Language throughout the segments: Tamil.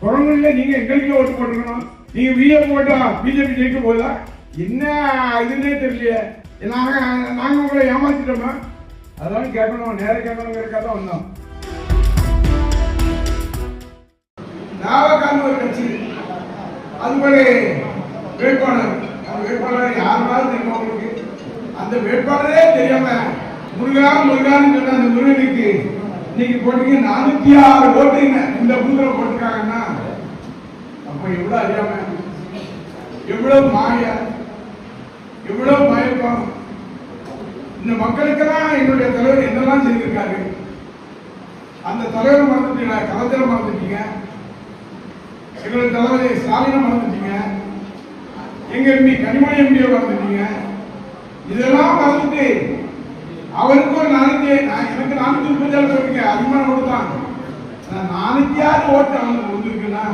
குரங்குல நீங்க எங்களுக்கு ஓட்டு போட்டுக்கணும். நீங்க விஏ போட்டா பிஜேபி ஜெயிக்க போதா? என்ன இதுன்னே தெரியலையே. நாங்க உங்களை ஏமாத்திட்டோமா? அதெல்லாம் கேட்கணும், நேரம் கேட்கணுங்கிறதுக்காக தான் வந்தோம். நாவக்கான ஒரு கட்சி, அது ஒரு வேட்பாளர். அந்த வேட்பாளர் யாருனாலும் தெரியுமா உங்களுக்கு? அந்த வேட்பாளரே தெரியாம முருகான்னு சொன்ன அந்த முருகனுக்கு இன்னைக்கு போட்டீங்க 406 ஓட்டுங்க இந்த பூத்துல போட்டிருக்காங்கன்னா அப்ப எவ்வளவு அறியாம, எவ்வளவு மாயா, எவ்வளவு மயக்கம். இந்த மக்களுக்கெல்லாம் என்னுடைய தலைவர் என்னெல்லாம் செய்திருக்காரு. அந்த தலைவர் மறந்துட்டீங்க, கலைஞரை மறந்துட்டீங்க, எங்களுடைய தலைவரை ஸ்டாலினை மறந்துட்டீங்க, எங்க எம்பி கனிமொழி எம்பியை மறந்துட்டீங்க. இதெல்லாம் மறந்துட்டு அவருக்கு ஒரு எனக்கு 437 சொல்றீங்க, அதிகமான ஓட்டு தான். 406 ஓட்டு அவங்களுக்கு வந்துருக்குன்னா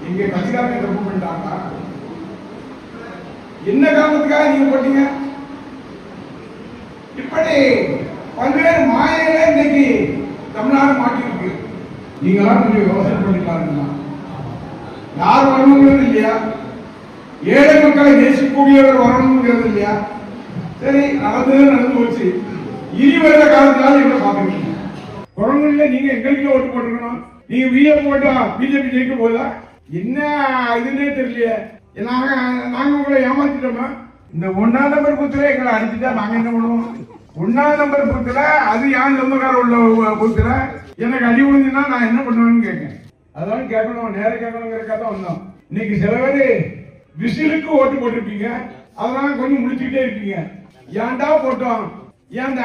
எங்க கட்சிக்காரங்க தப்பு பண்ணிட்டாங்க. என்ன காரணத்துக்காக நீங்க போட்டீங்க? இப்படி பல்வேறு மாயைகளை இன்னைக்கு தமிழ்நாடு மாட்டிருக்கு. நீங்களாம் கொஞ்சம் யோசனை பண்ணிக்கலாம். யார் வரணுங்கிறது இல்லையா? ஏழை மக்களை நேசிக்கக்கூடியவர் வரணுங்கிறது இல்லையா? சரி, நடந்து போச்சு. இனி வருகிற காலத்தால என்ன பாக்குறீங்க? குரங்குல நீங்க எங்களுக்கு ஓட்டு போட்டுக்கணும். நீங்க விஏ போட்டா பிஜேபி ஜெயிக்க போதா? என்ன இதுன்னே தெரியலையே. நாங்க உங்களை ஏமாத்திட்டோமா? இந்த 1ஆம் நம்பர் பூத்துல எங்களை அடிச்சுட்டா நாங்க என்ன பண்ணுவோம்? 1ஆம் நம்பர் பூத்துல அது யான் சொந்தக்கார உள்ள பூத்துல எனக்கு அடி விழுந்துன்னா நான் என்ன பண்ணுவேன்னு கேட்கேன். அதெல்லாம் கேட்கணும், நேரம் கேட்கணுங்கிறதுக்காக தான் வந்தோம். இன்னைக்கு சில பேரு விசிலுக்கு ஓட்டு போட்டிருப்பீங்க, அதெல்லாம் கொஞ்சம் முடிச்சுக்கிட்டே இருப்பீங்க. ஏன்டா போட்டோம், என்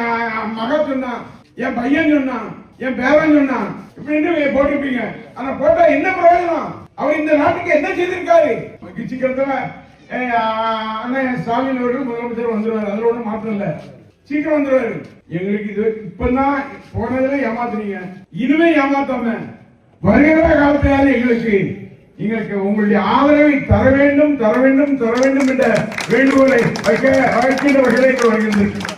மக சொன்னான், என் பையன் சொன்னான், என் பேரன் சொன்னான், இப்படின்னு போட்டிருப்பீங்க. ஆனா போட்டா என்ன பிரயோஜனம்? அவர் இந்த நாட்டுக்கு என்ன செய்திருக்காரு? சீக்கிரத்துல அண்ணன் ஸ்டாலின் அவர்கள் முதலமைச்சர் வந்துருவாரு, அதுல ஒண்ணும் மாற்றம் இல்ல, சீக்கிரம் வந்துருவாரு. எங்களுக்கு இது இப்பதான் போனதுல ஏமாத்துறீங்க, இனிமே ஏமாத்தாம வருகிற காலத்தையாவது எங்களுக்கு உங்களுடைய ஆதரவை தர வேண்டும் என்ற வேண்டுகோளை வைக்கின்ற வகையில் வருகின்றது.